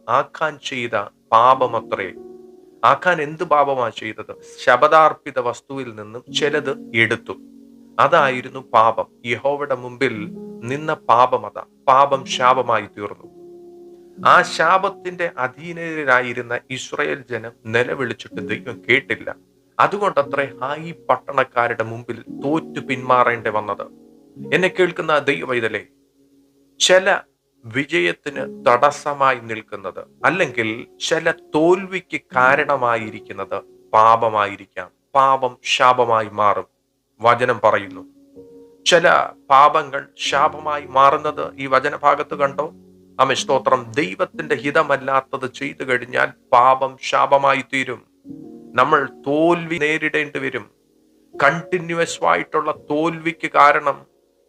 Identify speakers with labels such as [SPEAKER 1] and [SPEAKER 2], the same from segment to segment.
[SPEAKER 1] ആഖാൻ ചെയ്ത പാപമത്രേ. ആഖാൻ എന്ത് പാപമാ ചെയ്തത്? ശപഥാർപ്പിത വസ്തുവിൽ നിന്നും ചിലത് എടുത്തു. അതായിരുന്നു പാപം. യഹോവയുടെ മുമ്പിൽ നിന്ന പാപം അതാ. പാപം ശാപമായി തീർന്നു. ആ ശാപത്തിന്റെ അധീനരായിരുന്ന ഇസ്രായേൽ ജനം നിലവിളിച്ചിട്ട് ദൈവം കേട്ടില്ല. അതുകൊണ്ടത്രേ ഹായി പട്ടണക്കാരുടെ മുമ്പിൽ തോറ്റു പിന്മാറേണ്ടി വന്നത്. എന്നെ കേൾക്കുന്ന ദൈവവൈതലേ, ചില വിജയത്തിന് തടസ്സമായി നിൽക്കുന്നത്, അല്ലെങ്കിൽ ചില തോൽവിക്ക് കാരണമായിരിക്കുന്നത് പാപമായിരിക്കാം. പാപം ശാപമായി മാറും. വചനം പറയുന്നു, ചില പാപങ്ങൾ ശാപമായി മാറുന്നത് ഈ വചനഭാഗത്ത് കണ്ടോ? സ്തോത്രം. ദൈവത്തിന്റെ ഹിതമല്ലാത്തത് ചെയ്തു കഴിഞ്ഞാൽ പാപം ശാപമായി തീരും. നമ്മൾ തോൽവി നേരിടേണ്ടി വരും. കണ്ടിന്യൂസ് ആയിട്ടുള്ള തോൽവിക്ക് കാരണം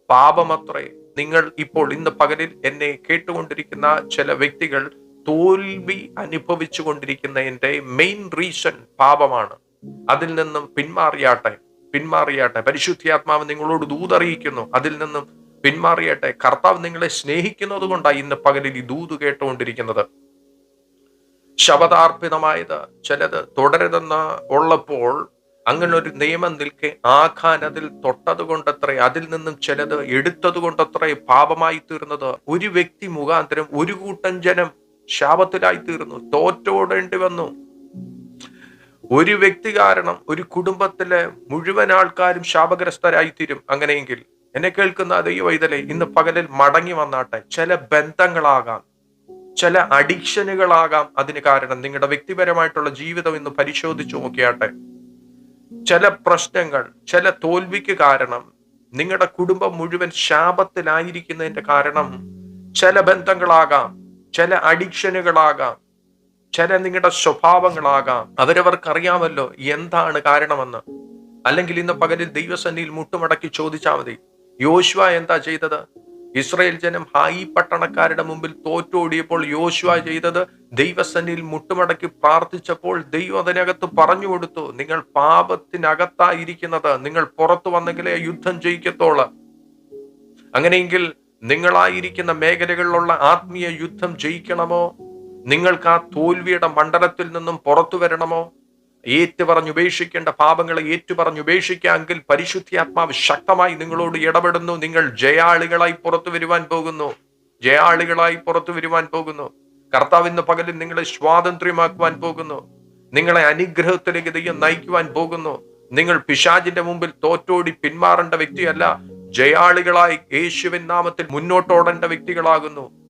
[SPEAKER 1] പാപമത്രേ. നിങ്ങൾ ഇപ്പോൾ ഇന്ന് പകലിൽ എന്നെ കേട്ടുകൊണ്ടിരിക്കുന്ന ചില വ്യക്തികൾ തോൽവി അനുഭവിച്ചു കൊണ്ടിരിക്കുന്നതിന്റെ മെയിൻ റീസൺ പാപമാണ്. അതിൽ നിന്നും പിന്മാറിയാട്ടെ. പരിശുദ്ധാത്മാവ് നിങ്ങളോട് ദൂതറിയിക്കുന്നു, അതിൽ നിന്നും പിന്മാറിയാട്ടെ. കർത്താവ് നിങ്ങളെ സ്നേഹിക്കുന്നത് കൊണ്ടാണ് ഇന്ന് പകലിൽ ഈ ദൂത് കേട്ടുകൊണ്ടിരിക്കുന്നത്. ശപഥാർപ്പിതമായത് ചിലത് തുടരുതെന്ന് ഉള്ളപ്പോൾ അങ്ങനെ ഒരു നിയമം നിൽക്കെ ആഖാൻ അതിൽ തൊട്ടത് കൊണ്ടത്രേ, അതിൽ നിന്നും ചിലത് എടുത്തത് കൊണ്ടത്രേ പാപമായി തീർന്നത്. ഒരു വ്യക്തി മുഖാന്തരം ഒരു കൂട്ടം ജനം ശാപത്തിലായി തീർന്നു, തോറ്റോടേണ്ടി വന്നു. ഒരു വ്യക്തി കാരണം ഒരു കുടുംബത്തിലെ മുഴുവൻ ആൾക്കാരും ശാപഗ്രസ്തരായി തീരും. അങ്ങനെയെങ്കിൽ എന്നെ കേൾക്കുന്ന ദൈവവൈതലേ, ഇന്ന് പകലിൽ മടങ്ങി വന്നാട്ടെ. ചില ബന്ധങ്ങളാകാം, ചില അഡിക്ഷനുകളാകാം അതിന് കാരണം. നിങ്ങളുടെ വ്യക്തിപരമായിട്ടുള്ള ജീവിതം ഇന്ന് പരിശോധിച്ചു നോക്കിയാട്ടെ. ചില പ്രശ്നങ്ങൾ, ചില തോൽവിക്ക് കാരണം നിങ്ങളുടെ കുടുംബം മുഴുവൻ ശാപത്തിലായിരിക്കുന്നതിന്റെ കാരണം ചില ബന്ധങ്ങളാകാം, ചില അഡിക്ഷനുകളാകാം, ചില നിങ്ങളുടെ സ്വഭാവങ്ങളാകാം. അവരവർക്കറിയാമല്ലോ എന്താണ് കാരണമെന്ന്. അല്ലെങ്കിൽ ഇന്ന് പകലിൽ ദൈവസന്നിധിയിൽ മുട്ടുമടക്കി ചോദിച്ചാൽ മതി. യോശുവ എന്താ ചെയ്തത്? ഇസ്രായേൽ ജനം ഹായി പട്ടണക്കാരുടെ മുമ്പിൽ തോറ്റോടിയപ്പോൾ യോശുവ ചെയ്തത്, ദൈവസന്നിധിയിൽ മുട്ടുമടക്കി പ്രാർത്ഥിച്ചപ്പോൾ ദൈവം അതിനകത്ത് പറഞ്ഞു കൊടുത്തു, നിങ്ങൾ പാപത്തിനകത്തായിരിക്കുന്നത്, നിങ്ങൾ പുറത്തു വന്നെങ്കിലേ യുദ്ധം ജയിക്കത്തോള്. അങ്ങനെയെങ്കിൽ നിങ്ങളായിരിക്കുന്ന മേഖലകളിലുള്ള ആത്മീയ യുദ്ധം ജയിക്കണമോ? നിങ്ങൾക്ക് ആ തോൽവിയുടെ മണ്ഡലത്തിൽ നിന്നും പുറത്തു വരണമോ? ഏറ്റുപറഞ്ഞുപേക്ഷിക്കേണ്ട പാപങ്ങളെ ഏറ്റുപറഞ്ഞുപേക്ഷിക്കാമെങ്കിൽ പരിശുദ്ധാത്മാവ് ശക്തമായി നിങ്ങളോട് ഇടപെടുന്നു. നിങ്ങൾ ജയാളികളായി പുറത്തു വരുവാൻ പോകുന്നു. കർത്താവ് ഇന്ന് പകലിൽ നിങ്ങളെ സ്വാതന്ത്ര്യമാക്കുവാൻ പോകുന്നു. നിങ്ങളെ അനുഗ്രഹത്തിലേക്ക് ദൈവം നയിക്കുവാൻ പോകുന്നു. നിങ്ങൾ പിശാചിന്റെ മുമ്പിൽ തോറ്റോടി പിന്മാറേണ്ട വ്യക്തിയല്ല, ജയാളികളായി യേശുവിൻ നാമത്തിൽ മുന്നോട്ടോടേണ്ട വ്യക്തികളാകുന്നു.